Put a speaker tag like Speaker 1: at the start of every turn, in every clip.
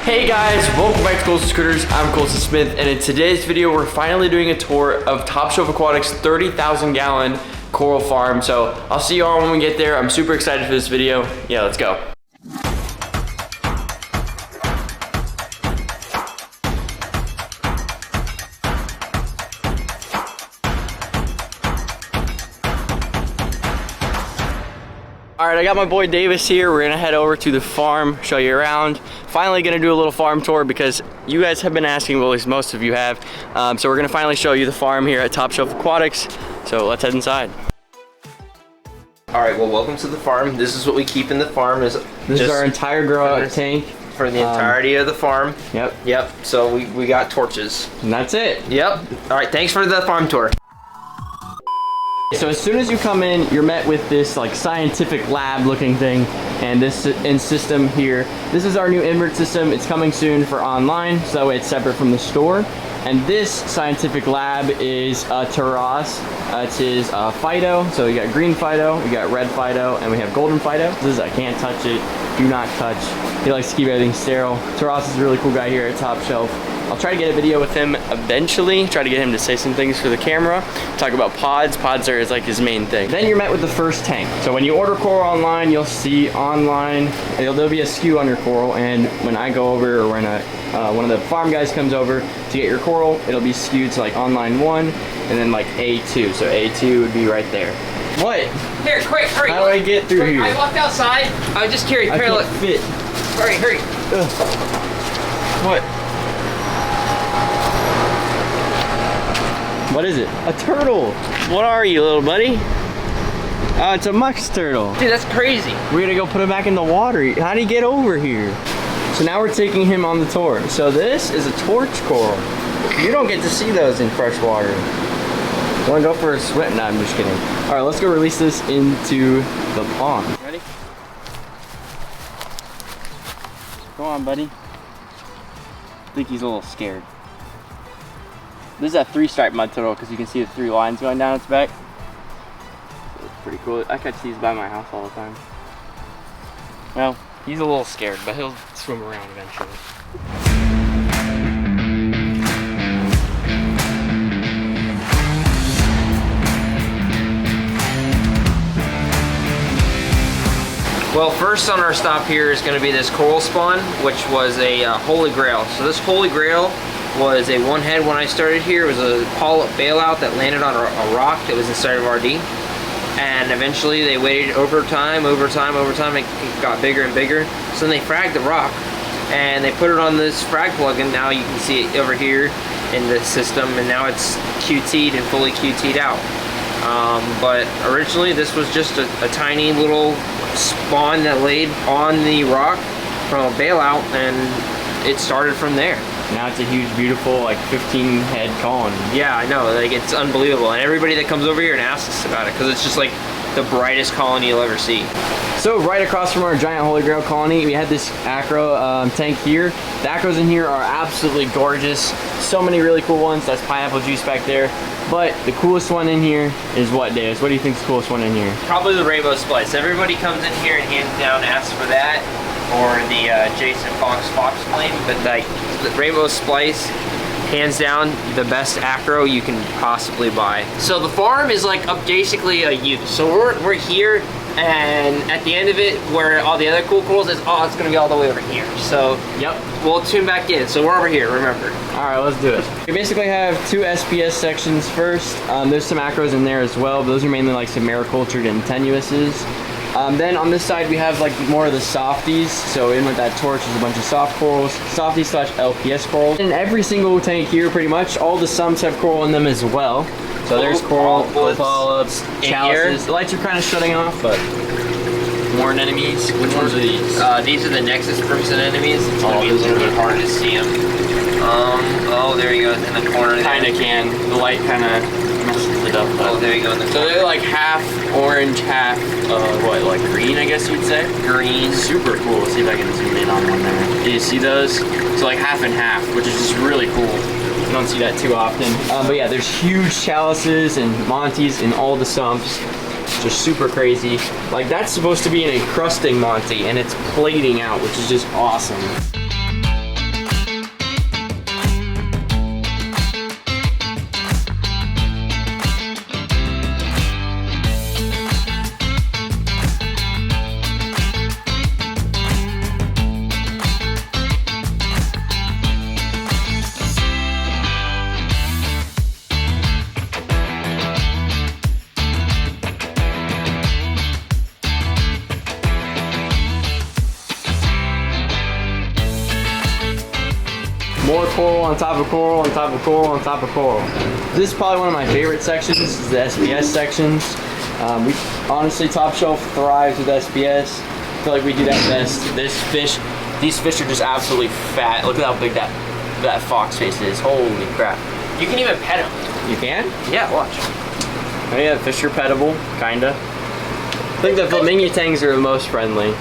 Speaker 1: Hey guys, welcome back to Colson Critters. I'm Colson Smith, and in today's video, we're finally doing a tour of Top Shelf Aquatics' 30,000 gallon coral farm. So I'll see you all when we get there. I'm super excited for this video. Yeah, let's go. All right, I got my boy Davis here. We're gonna head over to the farm, show you around. Finally gonna do a little farm tour because you guys have been asking, well, at least most of you have. So we're gonna finally show you the farm here at Top Shelf Aquatics. So let's head inside.
Speaker 2: All right, well, welcome to the farm. This is what we keep in the farm.
Speaker 1: This is our entire grow out tank.
Speaker 2: For the entirety of the farm.
Speaker 1: Yep.
Speaker 2: Yep, so we got torches.
Speaker 1: And that's it.
Speaker 2: Yep. All right, thanks for the farm tour.
Speaker 1: So as soon as you come in, you're met with this like scientific lab looking thing, and this system here. This is our new invert system. It's coming soon for online, so it's separate from the store. And this scientific lab is Taras. It is Fido. So we got green Fido, we got red Fido, and we have golden Fido. This is I can't touch it, do not touch. He likes to keep everything sterile. Taras is a really cool guy here at Top Shelf. I'll try to get a video with him eventually, try to get him to say some things for the camera, talk about pods. Pods are like his main thing. Then you're met with the first tank. So when you order coral online, you'll see online, there'll be a SKU on your coral, and when I go over, or when one of the farm guys comes over to get your coral, it'll be skewed to like online 1, and then like A2. So A2 would be right there. What?
Speaker 2: Here, quick, hurry.
Speaker 1: How do I get through here?
Speaker 2: I walked outside. I was just curious.
Speaker 1: I can't fit.
Speaker 2: Hurry, hurry.
Speaker 1: Ugh. What? What is it? A turtle. What are you, little buddy? Oh, it's a musk turtle.
Speaker 2: Dude, that's crazy.
Speaker 1: We're gonna go put him back in the water. How did he get over here? So now we're taking him on the tour. So this is a torch coral. You don't get to see those in fresh water. You wanna go for a swim? No, I'm just kidding. All right, let's go release this into the pond. Ready? Go on, buddy. I think he's a little scared. This is a 3-stripe mud turtle because you can see the 3 lines going down its back. So it's pretty cool. I catch these by my house all the time. Well, he's a little scared, but he'll swim around eventually.
Speaker 2: Well, first on our stop here is going to be this coral spawn, which was a holy grail. So this holy grail was a one head when I started here. It was a polyp bailout that landed on a rock that was inside of RD. And eventually they waited over time, it got bigger and bigger. So then they fragged the rock and they put it on this frag plug, and now you can see it over here in the system, and now it's QT'd and fully QT'd out. But originally this was just a tiny little spawn that laid on the rock from a bailout, and it started from there.
Speaker 1: Now it's a huge, beautiful, like 15 head colony.
Speaker 2: Yeah, I know, like it's unbelievable. And everybody that comes over here and asks us about it, because it's just like the brightest colony you'll ever see.
Speaker 1: So right across from our giant Holy Grail colony, we had this acro tank here. The acros in here are absolutely gorgeous. So many really cool ones. That's pineapple juice back there. But the coolest one in here is what, Davis? What do you think is the coolest one in here?
Speaker 2: Probably the rainbow splice. Everybody comes in here and hands down asks for that, or the Jason Fox flame, but like the rainbow splice, hands down the best acro you can possibly buy. So the farm is like basically a U. So we're here, and at the end of it, where all the other cool corals is, it's gonna be all the way over here. So
Speaker 1: yep,
Speaker 2: we'll tune back in. So we're over here, remember.
Speaker 1: All right, let's do it. We basically have 2 SPS sections first. There's some acros in there as well, but those are mainly like some maricultured and tenuouses. Then on this side we have like more of the softies. So in with that torch is a bunch of soft corals, softies slash LPS corals. In every single tank here, pretty much all the sumps have coral in them as well. So there's coral, polyps, chalices. The lights are kind of shutting off, but more anemones. Which ones are these?
Speaker 2: These are the Nexus fruits and anemones. It's gonna be a little bit hard to see them. Oh, there you go, in the corner there.
Speaker 1: Kinda can. The light kinda messes it up.
Speaker 2: Oh, there you go in the corner.
Speaker 1: So they're like half orange, half, what, like green, I guess you'd say?
Speaker 2: Green.
Speaker 1: Super cool. Let's see if I can zoom in on one there. Do you see those? So like half and half, which is just really cool. You don't see that too often. But yeah, there's huge chalices and monties in all the sumps. Just super crazy. Like that's supposed to be an encrusting monty, and it's plating out, which is just awesome. More coral on top of coral on top of coral on top of coral. This is probably one of my favorite sections. This is the SPS sections. We honestly, Top Shelf thrives with SPS. I feel like we do that best. These fish are just absolutely fat. Look at how big that fox face is. Holy crap.
Speaker 2: You can even pet them.
Speaker 1: You can?
Speaker 2: Yeah, watch.
Speaker 1: Oh yeah, fish are pettable, kinda. I think the flamingo tangs are the most friendly.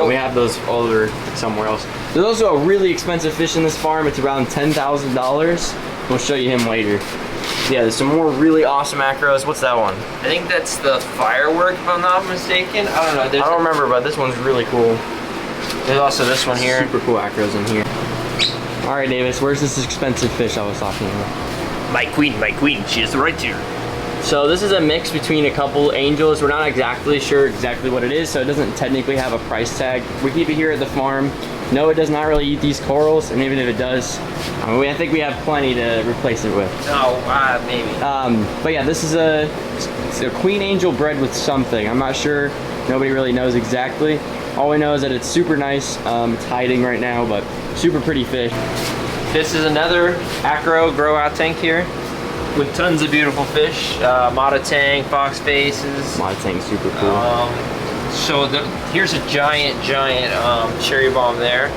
Speaker 1: We have those over somewhere else. There's also a really expensive fish in this farm. It's around $10,000. We'll show you him later. Yeah, there's some more really awesome acros. What's that one?
Speaker 2: I think that's the firework, if I'm not mistaken. I don't know.
Speaker 1: I don't remember, but this one's really cool.
Speaker 2: There's also this one here.
Speaker 1: Super cool acros in here. All right, Davis, where's this expensive fish I was talking about?
Speaker 2: My queen, she is right here.
Speaker 1: So this is a mix between a couple angels. We're not exactly sure exactly what it is, so it doesn't technically have a price tag. We keep it here at the farm. No, it does not really eat these corals, and even if it does, I think we have plenty to replace it with.
Speaker 2: Oh, maybe.
Speaker 1: But yeah, this is a queen angel bred with something. I'm not sure. Nobody really knows exactly. All we know is that it's super nice. It's hiding right now, but super pretty fish.
Speaker 2: This is another acro grow out tank here with tons of beautiful fish. Mata tang, fox faces.
Speaker 1: Mata tang, super cool.
Speaker 2: So here's a giant cherry bomb there.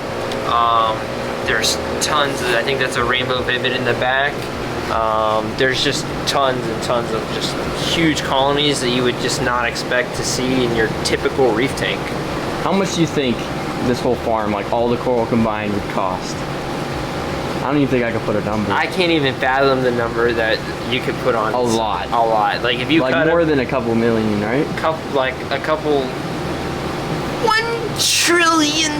Speaker 2: There's tons I think that's a rainbow vivid in the back. There's just tons and tons of just huge colonies that you would just not expect to see in your typical reef tank.
Speaker 1: How much do you think this whole farm, like all the coral combined, would cost? I don't even think I could put a number.
Speaker 2: I can't even fathom the number that you could put on.
Speaker 1: A lot.
Speaker 2: A lot. Like if you
Speaker 1: like
Speaker 2: cut
Speaker 1: more than a couple million, right?
Speaker 2: Like a couple $1 trillion.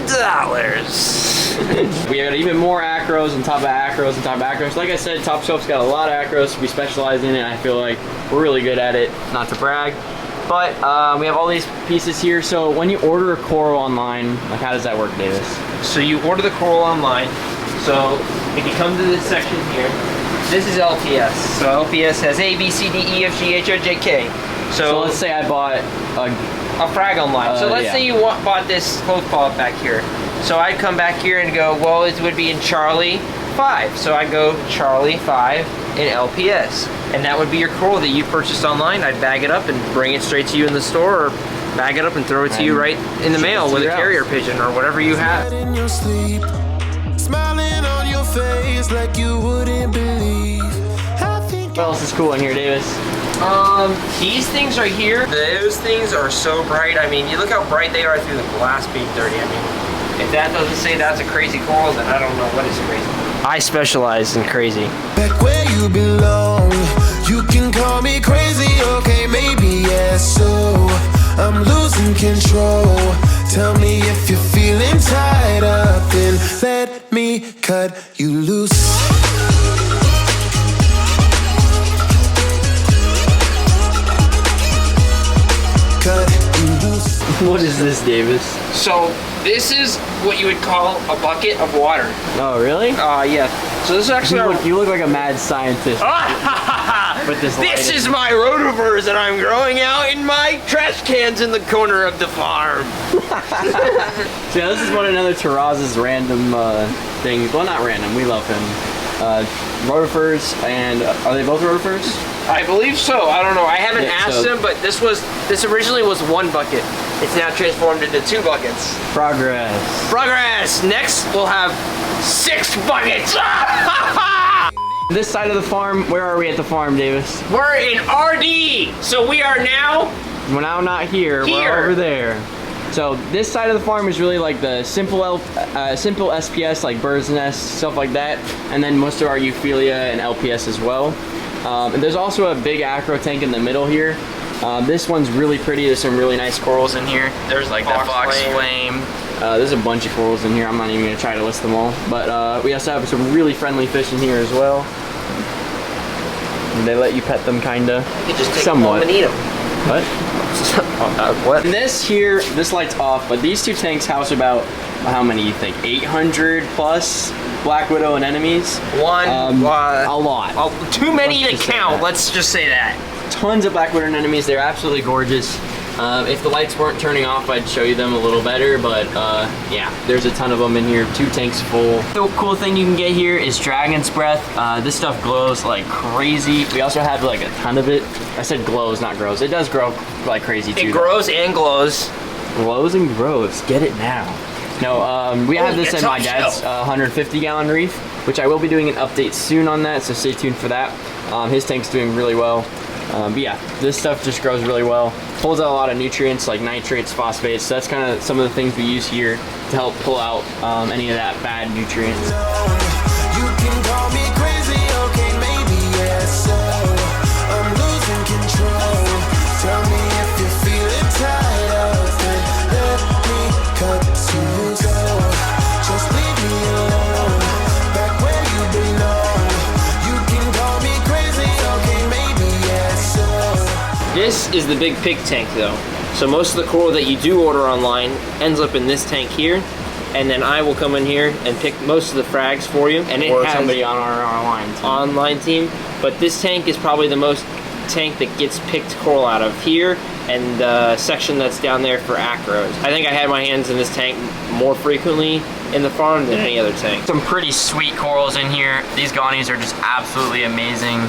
Speaker 1: We got even more acros on top of acros on top of acros. Like I said, Top Shelf's got a lot of acros. We specialize in it. I feel like we're really good at it. Not to brag, but we have all these pieces here. So when you order a coral online, like how does that work, Davis?
Speaker 2: So you order the coral online. So if you come to this section here, this is LPS. So LPS has A, B, C, D, E, F, G, H, I, J, K. So
Speaker 1: let's say I bought
Speaker 2: a frag online. So let's say you bought this clothes polyp back here. So I'd come back here and go, well, it would be in Charlie 5. So I go Charlie 5 in LPS. And that would be your coral that you purchased online. I'd bag it up and bring it straight to you in the store, or bag it up and throw it to you right in the mail with a carrier pigeon or whatever you have.
Speaker 3: Smiling on your face like you wouldn't believe.
Speaker 1: What else is cool in here, Davis?
Speaker 2: These things right here, those things are so bright. I mean, you look how bright they are through the glass being dirty. I mean, if that doesn't say that's a crazy coral, then I don't know what is crazy. I specialize in crazy.
Speaker 3: Back where you belong, you can call me crazy, okay, maybe, yes, so I'm losing control. Tell me if you're feeling tied up, then let me cut you loose.
Speaker 1: What is this, Davis?
Speaker 2: So this is what you would call a bucket of water.
Speaker 1: Oh, really?
Speaker 2: Yeah. So this is actually
Speaker 1: you look like a mad scientist.
Speaker 2: This is my rotifers that I'm growing out in my trash cans in the corner of the farm.
Speaker 1: So yeah, this is another Terraz's random things. Well, not random. We love him. Rotifers, and are they both rotifers?
Speaker 2: I believe so. I don't know. I haven't asked him, but this originally was one bucket. It's now transformed into 2 buckets.
Speaker 1: Progress.
Speaker 2: Progress. Next, we'll have 6 buckets.
Speaker 1: This side of the farm, where are we at the farm, Davis?
Speaker 2: We're in RD. So we are now.
Speaker 1: We're now not here. We're over there. So this side of the farm is really like the simple SPS, like bird's nest, stuff like that, and then most of our Euphilia and LPS as well. And there's also a big acro tank in the middle here. This one's really pretty. There's some really nice corals in here. There's like that fox flame. There's a bunch of corals in here. I'm not even gonna try to list them all, but we also have some really friendly fish in here as well. And they let you pet them, kinda.
Speaker 2: You just take
Speaker 1: somewhat.
Speaker 2: them home and eat them.
Speaker 1: What?
Speaker 2: What?
Speaker 1: And this here, this light's off, but these 2 tanks house about, how many you think? 800 plus black widow anemones? A lot.
Speaker 2: Too many to count, let's just say that.
Speaker 1: Tons of black widow anemones. They're absolutely gorgeous. If the lights weren't turning off, I'd show you them a little better, but yeah, there's a ton of them in here, 2 tanks full. The cool thing you can get here is Dragon's Breath. This stuff glows like crazy. We also have like a ton of it. I said glows, not grows. It does grow like crazy too.
Speaker 2: It grows and glows.
Speaker 1: Glows and grows, get it now. No, we have this in my dad's 150-gallon reef, which I will be doing an update soon on that, so stay tuned for that. His tank's doing really well. But yeah, this stuff just grows really well. Pulls out a lot of nutrients like nitrates, phosphates. So that's kind of some of the things we use here to help pull out any of that bad nutrients.
Speaker 3: You can call me crazy, okay, maybe yes, so I'm losing control. Tell me if you're feeling tired of it. Let me cut to go. Just leave me alone, back where you belong. You can call me crazy, okay, maybe yes, so.
Speaker 2: This is the big pig tank though. So most of the coral that you do order online ends up in this tank here. And then I will come in here and pick most of the frags for you. And it
Speaker 1: Or
Speaker 2: has
Speaker 1: somebody on our online team.
Speaker 2: But this tank is probably the most tank that gets picked coral out of here, and the section that's down there for acros. I think I had my hands in this tank more frequently in the farm than any other tank.
Speaker 1: Some pretty sweet corals in here. These gonies are just absolutely amazing.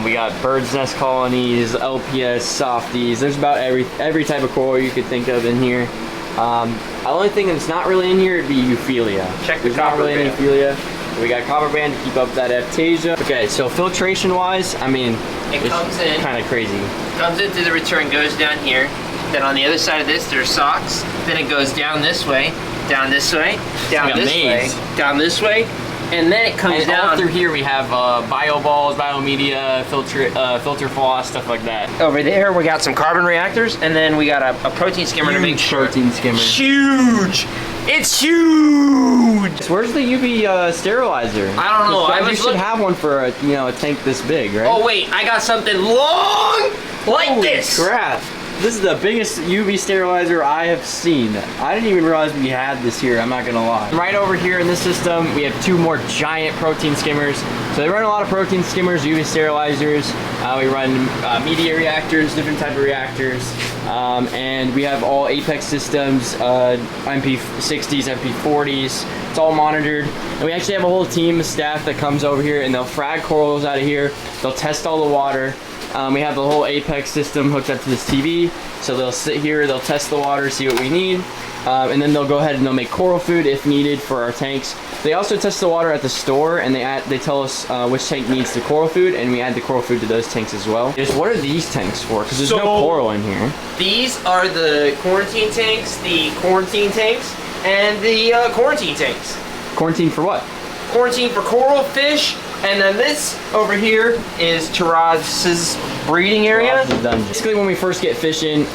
Speaker 1: We got bird's nest colonies, LPS, softies. There's about every type of coral you could think of in here. The only thing that's not really in here would be Euphilia.
Speaker 2: Check the
Speaker 1: There's not
Speaker 2: copper
Speaker 1: really any
Speaker 2: band.
Speaker 1: Euphilia. We got copper band to keep up that Aptasia. Okay, so filtration wise, I mean,
Speaker 2: It comes in.
Speaker 1: kind of crazy.
Speaker 2: Comes into the return, goes down here. Then on the other side of this, there's socks. Then it goes down this way, down this way, down
Speaker 1: like a
Speaker 2: this
Speaker 1: maze.
Speaker 2: way, down this way, and then it comes
Speaker 1: And all
Speaker 2: down
Speaker 1: through here we have bio balls, biomedia, filter floss, stuff like that.
Speaker 2: over there. We got some carbon reactors, and then we got a protein skimmer to make sure.
Speaker 1: protein skimmer.
Speaker 2: Huge! It's huge!
Speaker 1: So where's the UV sterilizer?
Speaker 2: I don't know. I
Speaker 1: You
Speaker 2: was
Speaker 1: should
Speaker 2: looking-
Speaker 1: have one for a tank this big, right?
Speaker 2: Oh wait, I got something long like
Speaker 1: Holy
Speaker 2: this.
Speaker 1: crap. This is the biggest UV sterilizer I have seen. I didn't even realize we had this here, I'm not gonna lie. Right over here in this system, we have 2 more giant protein skimmers. So they run a lot of protein skimmers, UV sterilizers. We run media reactors, different type of reactors. And we have all Apex systems, MP60s, MP40s. It's all monitored. And we actually have a whole team of staff that comes over here and they'll frag corals out of here. They'll test all the water. We have the whole Apex system hooked up to this TV. So they'll sit here, they'll test the water, see what we need. And then they'll go ahead and they'll make coral food if needed for our tanks. They also test the water at the store and they tell us which tank needs the coral food, and we add the coral food to those tanks as well. Just what are these tanks for? Because there's no coral in here.
Speaker 2: These are the quarantine tanks, and the quarantine tanks.
Speaker 1: Quarantine for what?
Speaker 2: Quarantine for coral, fish, and then this over here is Taraz's breeding area.
Speaker 1: Basically, when we first get fish in,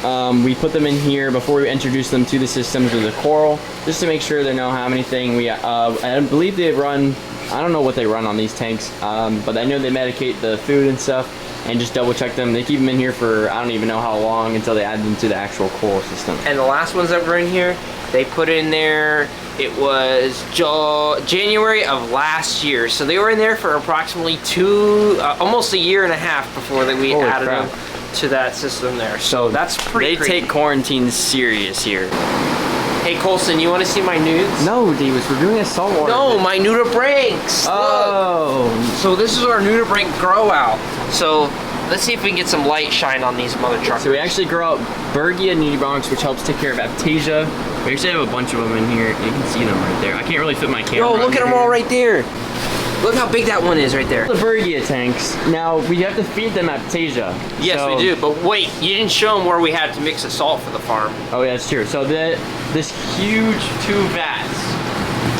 Speaker 1: we put them in here before we introduce them to the systems of the coral, just to make sure they know how many things we. I believe they run. I don't know what they run on these tanks, but I know they medicate the food and stuff, and just double check them. They keep them in here for I don't even know how long until they add them to the actual coral system.
Speaker 2: And the last ones that were in here, they put in there. It was January of last year, so they were in there for approximately almost a year and a half before we
Speaker 1: Holy
Speaker 2: added
Speaker 1: crap.
Speaker 2: them to that system there. So that's pretty
Speaker 1: They
Speaker 2: crazy.
Speaker 1: take quarantine serious here.
Speaker 2: Hey Colson, you want to see my nudes?
Speaker 1: No, Davis, we're doing a saltwater.
Speaker 2: No, my nudibranchs.
Speaker 1: Oh.
Speaker 2: Look. So this is our nudibranch grow out. So let's see if we can get some light shine on these mother truckers.
Speaker 1: So we actually grow out Bergia nudibranchs, which helps take care of Aptasia. We actually have a bunch of them in here. You can see them right there. I can't really fit my camera.
Speaker 2: Yo, look at them
Speaker 1: under
Speaker 2: all
Speaker 1: here.
Speaker 2: right there. Look how big that one is right there.
Speaker 1: The Bergia tanks. Now we have to feed them Aptasia.
Speaker 2: Yes,
Speaker 1: So-
Speaker 2: we do. But wait, you didn't show them where we had to mix the salt for the farm.
Speaker 1: Oh yeah, that's true. So this huge 2 vats.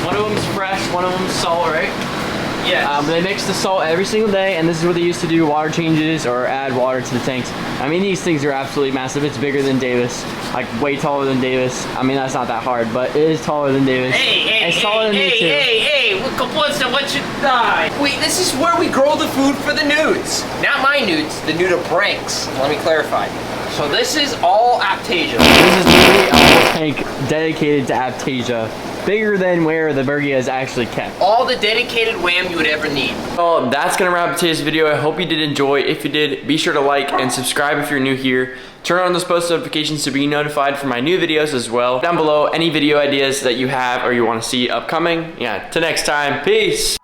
Speaker 1: One of them's fresh, one of them's salt, right?
Speaker 2: Yes.
Speaker 1: They mix the salt every single day, and this is what they used to do water changes or add water to the tanks. I mean, these things are absolutely massive. It's bigger than Davis, like way taller than Davis. I mean, that's not that hard, but it is taller than Davis. It's taller than me too.
Speaker 2: Hey, what you die? Wait, this is where we grow the food for the nudes. Not my nudes, the nudibranchs. Let me clarify. So this is all Aptasia.
Speaker 1: This is literally a whole tank dedicated to Aptasia. Bigger than where the Bergia is actually kept.
Speaker 2: All the dedicated wham you would ever need.
Speaker 1: Well, that's gonna wrap up today's video. I hope you did enjoy. If you did, be sure to like and subscribe if you're new here. Turn on those post notifications to be notified for my new videos as well. Down below, any video ideas that you have or you want to see upcoming. Yeah, till next time, peace.